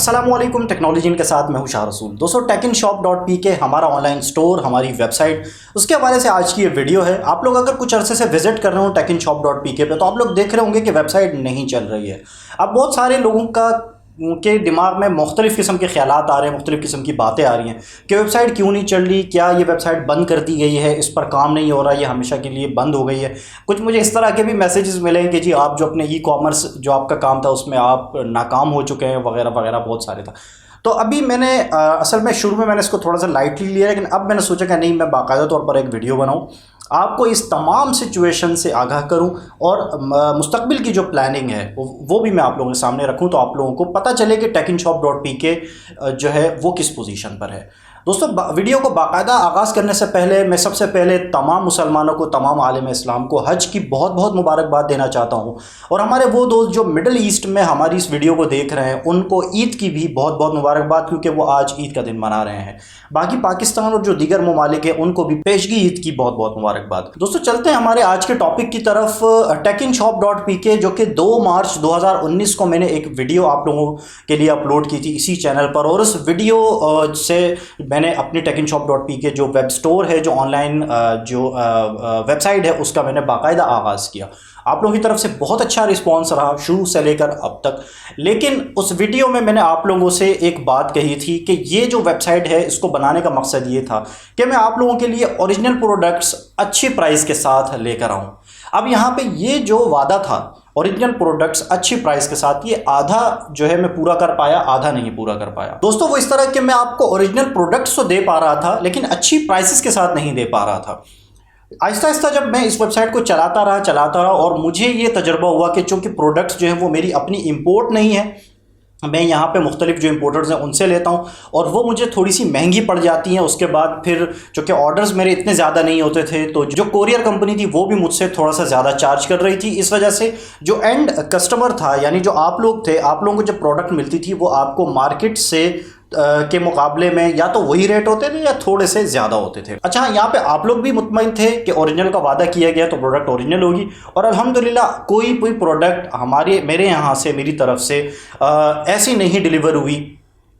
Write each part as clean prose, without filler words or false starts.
अस्सलामुअलैकुम। टेक्नोलॉजी के साथ मैं हूं शाह रसूल। दोस्तों, tecinshop.pk हमारा ऑनलाइन स्टोर, हमारी वेबसाइट, उसके हवाले से आज की ये वीडियो है। आप लोग अगर कुछ अरसे से विजिट कर रहे हो tecinshop.pk पे, तो आप लोग देख रहे होंगे कि वेबसाइट नहीं चल रही है। अब बहुत सारे लोगों के दिमाग में मुख्तलिफ़ किस्म के ख्यालात आ रहे हैं, मुख्तलिफ़ किस्म की बातें आ रही हैं कि वेबसाइट क्यों नहीं चल रही, क्या ये वेबसाइट बंद कर दी गई है, इस पर काम नहीं हो रहा, ये हमेशा के लिए बंद हो गई है। कुछ मुझे इस तरह के भी मैसेजेस मिले हैं कि जी आप जो अपने ई-कॉमर्स जो आपका काम था उसमें आप नाकाम हो चुके हैं, वगैरह वगैरह बहुत सारे था। तो अभी मैंने असल में शुरू में मैंने इसको थोड़ा सा लाइटली लिया, लेकिन अब मैंने सोचा कि नहीं, मैं बाकायदा तौर पर एक वीडियो बनाऊँ, आपको इस तमाम सिचुएशन से आगाह करूं और मुस्तकबिल की जो प्लानिंग है वो भी मैं आप लोगों के सामने रखूं, तो आप लोगों को पता चले कि tecinshop.pk जो है वो किस पोजीशन पर है। दोस्तों, वीडियो को बाकायदा आगाज़ करने से पहले मैं सबसे पहले तमाम मुसलमानों को, तमाम आलिम इस्लाम को हज की बहुत बहुत मुबारकबाद देना चाहता हूं, और हमारे वो दोस्त जो मिडल ईस्ट में हमारी इस वीडियो को देख रहे हैं उनको ईद की भी बहुत बहुत मुबारकबाद, क्योंकि वो आज ईद का दिन मना रहे हैं। बाकी पाकिस्तान और जो दीगर ममालिक हैं उनको भी पेशगी ईद की बहुत बहुत मुबारकबाद। दोस्तों, चलते हैं हमारे आज के टॉपिक की तरफ। tecinshop.pk जो कि 2 मार्च 2019 को मैंने एक वीडियो आप लोगों के लिए अपलोड की थी इसी चैनल पर, और उस वीडियो से मैंने अपनी tecinshop.pk जो वेब स्टोर है, जो ऑनलाइन जो वेबसाइट है, उसका मैंने बाकायदा आगाज़ किया। आप लोगों की तरफ से बहुत अच्छा रिस्पांस रहा शुरू से लेकर अब तक। लेकिन उस वीडियो में मैंने आप लोगों से एक बात कही थी कि ये जो वेबसाइट है, इसको बनाने का मकसद ये था कि मैं आप लोगों के लिए ओरिजिनल प्रोडक्ट्स अच्छी प्राइस के साथ लेकर आऊँ। अब यहाँ पे ये जो वादा था ओरिजिनल प्रोडक्ट्स अच्छी प्राइस के साथ, ये आधा जो है मैं पूरा कर पाया, आधा नहीं पूरा कर पाया। दोस्तों, वो इस तरह के मैं आपको ओरिजिनल प्रोडक्ट्स तो दे पा रहा था, लेकिन अच्छी प्राइसेस के साथ नहीं दे पा रहा था। आहिस्ता आहिस्ता जब मैं इस वेबसाइट को चलाता रहा और मुझे ये तजर्बा हुआ कि चूँकि प्रोडक्ट्स जो है वो मेरी अपनी इंपोर्ट नहीं है, मैं यहाँ पे मुख्तलिफ जो इंपोर्टर्स हैं उनसे लेता हूँ, और वो मुझे थोड़ी सी महंगी पड़ जाती हैं। उसके बाद फिर चूँकि ऑर्डर्स मेरे इतने ज़्यादा नहीं होते थे, तो जो कोरियर कंपनी थी वो भी मुझसे थोड़ा सा ज़्यादा चार्ज कर रही थी। इस वजह से जो एंड कस्टमर था, यानी जो आप लोग थे, आप लोगों को जब प्रोडक्ट मिलती थी वो आपको मार्केट से के मुकाबले में या तो वही रेट होते थे या थोड़े से ज़्यादा होते थे। अच्छा, यहाँ पे आप लोग भी मुतमईन थे कि ओरिजिनल का वादा किया गया तो प्रोडक्ट ओरिजिनल होगी, और अल्हम्दुलिल्लाह कोई प्रोडक्ट मेरे यहाँ से, मेरी तरफ से ऐसी नहीं डिलीवर हुई,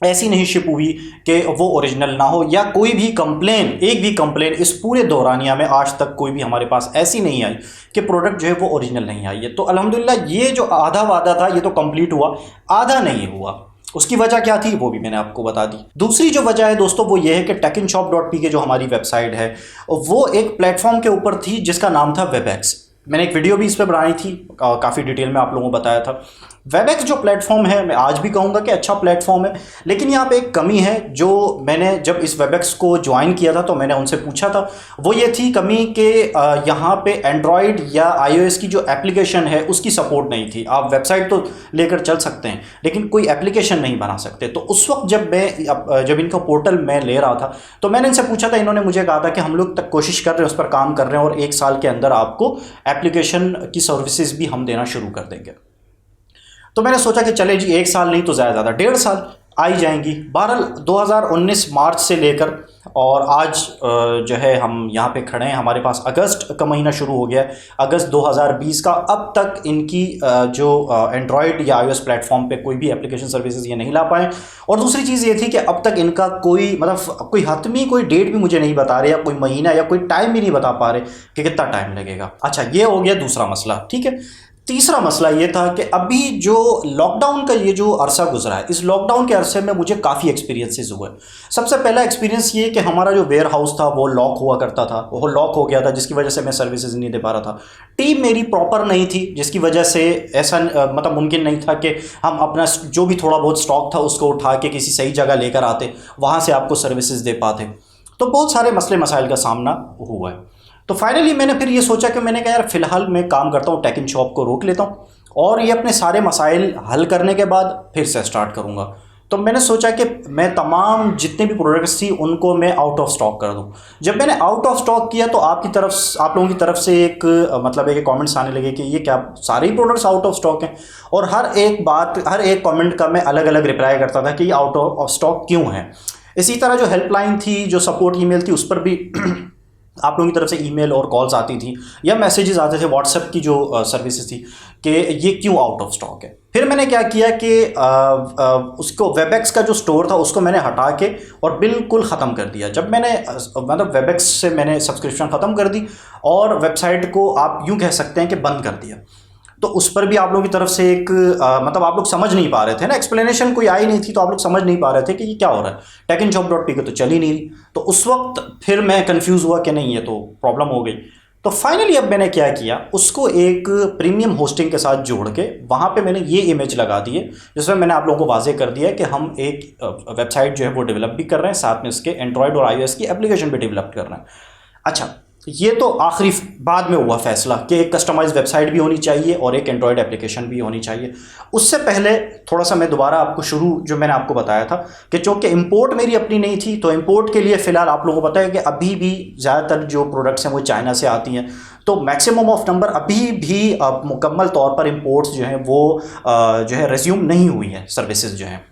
ऐसी नहीं शिप हुई कि वो ओरिजिनल ना हो, या कोई भी कंप्लेन, एक भी कंप्लेन इस पूरे दौरानिया में आज तक कोई भी हमारे पास ऐसी नहीं आई कि प्रोडक्ट जो है वो ओरिजिनल नहीं आई है। तो अल्हम्दुलिल्लाह ये जो आधा वादा था ये तो कंप्लीट हुआ, आधा नहीं हुआ। उसकी वजह क्या थी वो भी मैंने आपको बता दी। दूसरी जो वजह है दोस्तों वो ये है कि tecinshop.pk जो हमारी वेबसाइट है वो एक प्लेटफॉर्म के ऊपर थी जिसका नाम था वेबएक्स। मैंने एक वीडियो भी इस पर बनाई थी, काफ़ी डिटेल में आप लोगों को बताया था। वेबएक्स जो प्लेटफॉर्म है, मैं आज भी कहूँगा कि अच्छा प्लेटफॉर्म है, लेकिन यहाँ पे एक कमी है जो मैंने जब इस वेबएक्स को ज्वाइन किया था तो मैंने उनसे पूछा था, वो ये थी कमी कि यहाँ पे एंड्रॉयड या iOS की जो एप्लीकेशन है उसकी सपोर्ट नहीं थी। आप वेबसाइट तो लेकर चल सकते हैं लेकिन कोई एप्लीकेशन नहीं बना सकते। तो उस वक्त जब इनका पोर्टल मैं ले रहा था तो मैंने इनसे पूछा था, इन्होंने मुझे कहा था कि हम लोग तक कोशिश कर रहे हैं, उस पर काम कर रहे हैं, और 1 साल के अंदर आपको एप्लीकेशन की सर्विसेज भी हम देना शुरू कर देंगे। तो मैंने सोचा कि चले जी, 1 साल नहीं तो ज़्यादा 1.5 साल आ ही जाएंगी। बहरहाल 2019 मार्च से लेकर और आज जो है हम यहाँ पे खड़े हैं, हमारे पास अगस्त का महीना शुरू हो गया है, अगस्त 2020 का। अब तक इनकी जो एंड्रॉयड या iOS प्लेटफॉर्म पे कोई भी एप्लीकेशन सर्विसेज ये नहीं ला पाए। और दूसरी चीज़ ये थी कि अब तक इनका कोई कोई हतमी कोई डेट भी मुझे नहीं बता रहे, या कोई महीना या कोई टाइम भी नहीं बता पा रहे कि कितना टाइम लगेगा। अच्छा, ये हो गया दूसरा मसला, ठीक है। तीसरा मसला ये था कि अभी जो लॉकडाउन का ये जो अरसा गुजरा है, इस लॉकडाउन के अरसे में मुझे काफ़ी एक्सपीरियंसेस हुए। सबसे पहला एक्सपीरियंस ये कि हमारा जो वेयर हाउस था वो लॉक हुआ करता था, वो लॉक हो गया था, जिसकी वजह से मैं सर्विसेज नहीं दे पा रहा था। टीम मेरी प्रॉपर नहीं थी, जिसकी वजह से ऐसा मुमकिन नहीं था कि हम अपना जो भी थोड़ा बहुत स्टॉक था उसको उठा के किसी सही जगह लेकर आते, वहाँ से आपको सर्विसेज दे पाते। तो बहुत सारे मसले मसाइल का सामना हुआ है। तो फाइनली मैंने फिर ये सोचा कि मैंने कहा यार फ़िलहाल मैं काम करता हूँ, tecinshop को रोक लेता हूँ और ये अपने सारे मसाइल हल करने के बाद फिर से स्टार्ट करूँगा। तो मैंने सोचा कि मैं तमाम जितने भी प्रोडक्ट्स थी उनको मैं आउट ऑफ स्टॉक कर दूँ। जब मैंने आउट ऑफ स्टॉक किया तो आप लोगों की तरफ से एक कमेंट्स आने लगे कि ये क्या सारे ही प्रोडक्ट्स आउट ऑफ स्टॉक हैं, और हर एक कमेंट का मैं अलग अलग रिप्लाई करता था कि ये आउट ऑफ स्टॉक क्यों है। इसी तरह जो हेल्पलाइन थी, जो सपोर्ट ईमेल थी, उस पर भी आप लोगों की तरफ से ईमेल और कॉल्स आती थी या मैसेजेस आते थे व्हाट्सएप की जो सर्विसेज थी कि ये क्यों आउट ऑफ स्टॉक है। फिर मैंने क्या किया कि उसको वेबएक्स का जो स्टोर था उसको मैंने हटा के और बिल्कुल ख़त्म कर दिया। जब मैंने मतलब वेबएक्स से मैंने सब्सक्रिप्शन ख़त्म कर दी और वेबसाइट को आप यूँ कह सकते हैं कि बंद कर दिया, तो उस पर भी आप लोगों की तरफ से एक मतलब आप लोग समझ नहीं पा रहे थे ना, एक्सप्लेनेशन कोई आई नहीं थी, तो आप लोग समझ नहीं पा रहे थे कि ये क्या हो रहा है। tecinshop.pk तो चल ही नहीं रही, तो उस वक्त फिर मैं कंफ्यूज हुआ कि नहीं ये तो प्रॉब्लम हो गई। तो फाइनली अब मैंने क्या किया, उसको एक प्रीमियम होस्टिंग के साथ जोड़ के वहाँ पे मैंने ये इमेज लगा दी है जिसमें मैंने आप लोगों को वाजे कर दिया है कि हम एक वेबसाइट जो है वो डेवलप भी कर रहे हैं, साथ में इसके एंड्रॉयड और iOS की एप्लीकेशन भी डेवलप कर रहे हैं। अच्छा, ये तो आखिरी बाद में हुआ फैसला कि एक कस्टमाइज वेबसाइट भी होनी चाहिए और एक एंड्रॉयड एप्लीकेशन भी होनी चाहिए। उससे पहले थोड़ा सा मैं दोबारा आपको शुरू जो मैंने आपको बताया था कि चूँकि इंपोर्ट मेरी अपनी नहीं थी, तो इंपोर्ट के लिए फ़िलहाल आप लोगों को पता है कि अभी भी ज़्यादातर जो प्रोडक्ट्स हैं वो चाइना से आती हैं, तो मैक्सिमम ऑफ नंबर अभी भी मुकम्मल तौर पर इंपोर्ट्स जो हैं वो जो है रिज्यूम नहीं हुई हैं। सर्विसेज जो हैं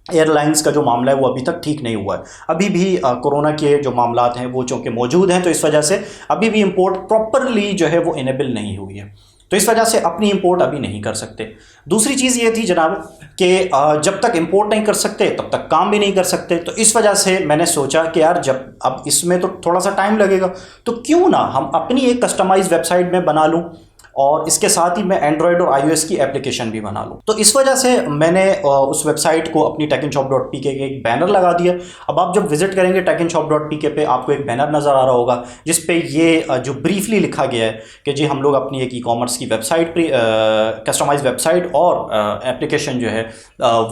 एयरलाइंस का जो मामला है वो अभी तक ठीक नहीं हुआ है। अभी भी कोरोना के जो मामलात हैं वो चूँकि मौजूद हैं, तो इस वजह से अभी भी इंपोर्ट प्रॉपरली जो है वो इनेबल नहीं हुई है, तो इस वजह से अपनी इंपोर्ट अभी नहीं कर सकते। दूसरी चीज़ ये थी जनाब कि जब तक इंपोर्ट नहीं कर सकते तब तक काम भी नहीं कर सकते, तो इस वजह से मैंने सोचा कि यार जब अब इसमें तो थोड़ा सा टाइम लगेगा, तो क्यों ना हम अपनी एक कस्टमाइज वेबसाइट में बना लूँ और इसके साथ ही मैं एंड्रॉयड और iOS की एप्लीकेशन भी बना लूँ। तो इस वजह से मैंने उस वेबसाइट को अपनी tecinshop.pk के एक बैनर लगा दिया। अब आप जब विजिट करेंगे tecinshop.pk पे आपको एक बैनर नज़र आ रहा होगा जिस पे ये जो ब्रीफली लिखा गया है कि जी हम लोग अपनी एक ई-कॉमर्स की वेबसाइट कस्टमाइज वेबसाइट और एप्लीकेशन जो है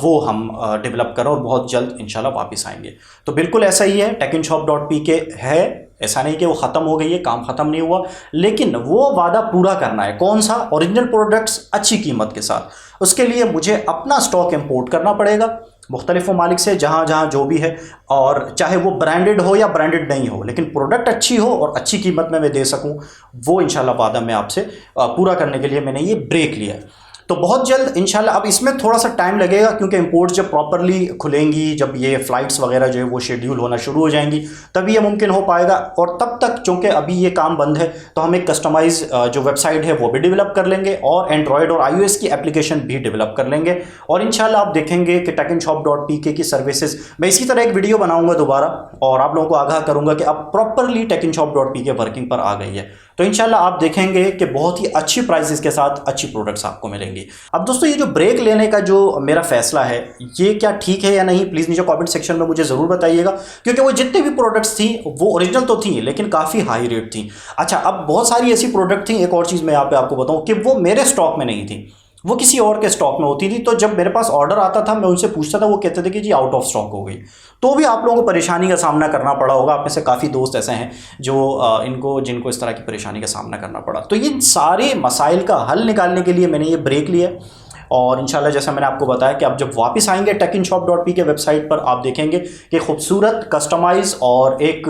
वो हम डेवलप करें और बहुत जल्द इंशाल्लाह वापस आएंगे। तो बिल्कुल ऐसा ही है, tecinshop.pk है, ऐसा नहीं कि वो ख़त्म हो गई है, काम ख़त्म नहीं हुआ, लेकिन वो वादा पूरा करना है। कौन सा? ओरिजिनल प्रोडक्ट्स अच्छी कीमत के साथ। उसके लिए मुझे अपना स्टॉक इंपोर्ट करना पड़ेगा मुख्तलिफ ममालिक से, जहाँ जहाँ जो भी है, और चाहे वो ब्रांडेड हो या ब्रांडेड नहीं हो, लेकिन प्रोडक्ट अच्छी हो और अच्छी कीमत में मैं दे सकूँ, वो इंशाल्लाह वादा मैं आपसे पूरा करने के लिए मैंने ये ब्रेक लिया है। तो बहुत जल्द इंशाल्लाह, अब इसमें थोड़ा सा टाइम लगेगा क्योंकि इंपोर्ट्स जब प्रॉपरली खुलेंगी, जब ये फ़्लाइट्स वगैरह जो है वो शेड्यूल होना शुरू हो जाएंगी, तभी ये मुमकिन हो पाएगा। और तब तक चूँकि अभी ये काम बंद है, तो हम एक कस्टमाइज़ जो वेबसाइट है वो भी डेवलप कर लेंगे और एंड्रॉयड और iOS की एप्लीकेशन भी डेवलप कर लेंगे। और इंशाल्लाह आप देखेंगे कि tecinshop.pk की सर्विसेज, मैं इसी तरह एक वीडियो बनाऊँगा दोबारा और आप लोगों को आगाह करूँगा कि अब प्रॉपरली tecinshop.pk वर्किंग पर आ गई है। तो इंशाल्लाह आप देखेंगे कि बहुत ही अच्छी प्राइसेस के साथ अच्छी प्रोडक्ट्स आपको मिलेंगी। अब दोस्तों, ये जो ब्रेक लेने का जो मेरा फैसला है, ये क्या ठीक है या नहीं, प्लीज़ नीचे कमेंट सेक्शन में मुझे ज़रूर बताइएगा, क्योंकि वो जितने भी प्रोडक्ट्स थी वो ओरिजिनल तो थी लेकिन काफ़ी हाई रेट थी। अच्छा, अब बहुत सारी ऐसी प्रोडक्ट थी, एक और चीज़ मैं यहाँ पे आपको बताऊँ कि वो मेरे स्टॉक में नहीं थी, वो किसी और के स्टॉक में होती थी। तो जब मेरे पास ऑर्डर आता था मैं उनसे पूछता था, वो कहते थे कि जी आउट ऑफ स्टॉक हो गई। तो भी आप लोगों को परेशानी का सामना करना पड़ा होगा। आप में से काफ़ी दोस्त ऐसे हैं जो जिनको इस तरह की परेशानी का सामना करना पड़ा। तो ये सारे मसाइल का हल निकालने के लिए मैंने ये ब्रेक लिया और इंशाल्लाह जैसा मैंने आपको बताया कि आप जब वापस आएंगे tecinshop.pk वेबसाइट पर, आप देखेंगे कि खूबसूरत कस्टमाइज़ और एक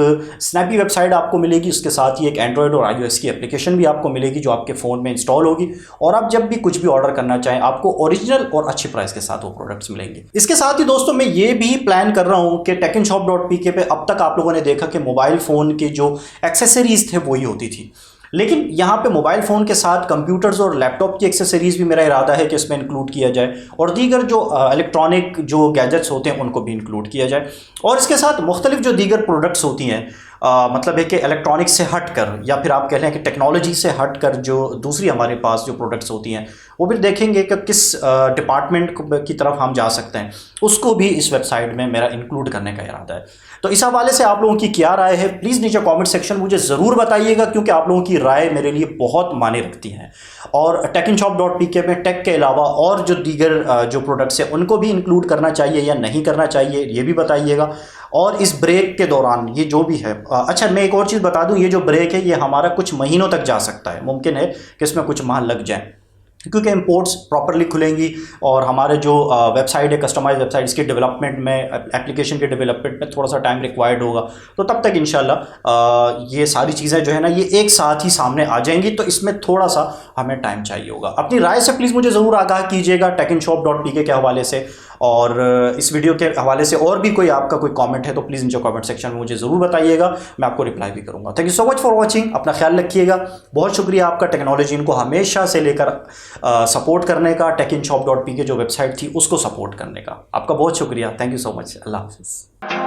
स्नैपी वेबसाइट आपको मिलेगी। उसके साथ ही एक एंड्रॉयड और iOS की एप्लीकेशन भी आपको मिलेगी जो आपके फ़ोन में इंस्टॉल होगी, और आप जब भी कुछ भी ऑर्डर करना चाहें आपको ओरिजिनल और अच्छी प्राइस के साथ वो प्रोडक्ट्स मिलेंगे। इसके साथ ही दोस्तों, मैं ये भी प्लान कर रहा हूँ कि tecinshop.pk पे अब तक आप लोगों ने देखा कि मोबाइल फ़ोन के जो एक्सेसरीज़ थे वही होती थी, लेकिन यहाँ पे मोबाइल फ़ोन के साथ कंप्यूटर्स और लैपटॉप की एक्सेसरीज़ भी मेरा इरादा है कि इसमें इंक्लूड किया जाए, और दीगर जो इलेक्ट्रॉनिक जो गैजेट्स होते हैं उनको भी इंक्लूड किया जाए। और इसके साथ मुख्तलिफ जो दीगर प्रोडक्ट्स होती हैं, मतलब है कि इलेक्ट्रॉनिक्स से हट कर, या फिर आप कह लें कि टेक्नोलॉजी से हट कर जो दूसरी हमारे पास जो प्रोडक्ट्स होती हैं, वो भी देखेंगे कि किस डिपार्टमेंट की तरफ हम जा सकते हैं, उसको भी इस वेबसाइट में मेरा इंक्लूड करने का इरादा है। तो इस हवाले से आप लोगों की क्या राय है, प्लीज़ नीचे कमेंट सेक्शन मुझे ज़रूर बताइएगा, क्योंकि आप लोगों की राय मेरे लिए बहुत मायने रखती हैं। और tecinshop.pk में टेक के अलावा और जो दीगर जो प्रोडक्ट्स हैं उनको भी इंक्लूड करना चाहिए या नहीं करना चाहिए, ये भी बताइएगा। और इस ब्रेक के दौरान ये जो भी है, अच्छा मैं एक और चीज़ बता दूं, ये जो ब्रेक है ये हमारा कुछ महीनों तक जा सकता है, मुमकिन है कि इसमें कुछ माह लग जाए। क्योंकि इंपोर्ट्स प्रॉपरली खुलेंगी और हमारे जो वेबसाइट है, कस्टमाइज वेबसाइट, इसके डेवलपमेंट में, एप्लीकेशन के डेवलपमेंट में थोड़ा सा टाइम रिक्वायर्ड होगा। तो तब तक इंशाल्लाह ये सारी चीज़ें जो है ना, ये एक साथ ही सामने आ जाएंगी। तो इसमें थोड़ा सा हमें टाइम चाहिए होगा। अपनी राय से प्लीज़ मुझे ज़रूर आगाह कीजिएगा techinsshop.pk के हवाले से। और इस वीडियो के हवाले से और भी कोई आपका कोई कमेंट है तो प्लीज़ नीचे कमेंट सेक्शन में मुझे ज़रूर बताइएगा, मैं आपको रिप्लाई भी करूँगा। Thank you so much for watching. अपना ख्याल रखिएगा। बहुत शुक्रिया आपका टेक्नोलॉजी इनको हमेशा से लेकर सपोर्ट करने का, techinsshop.pk जो वेबसाइट थी उसको सपोर्ट करने का। आपका बहुत शुक्रिया। Thank you so much. अल्लाह हाफिज़।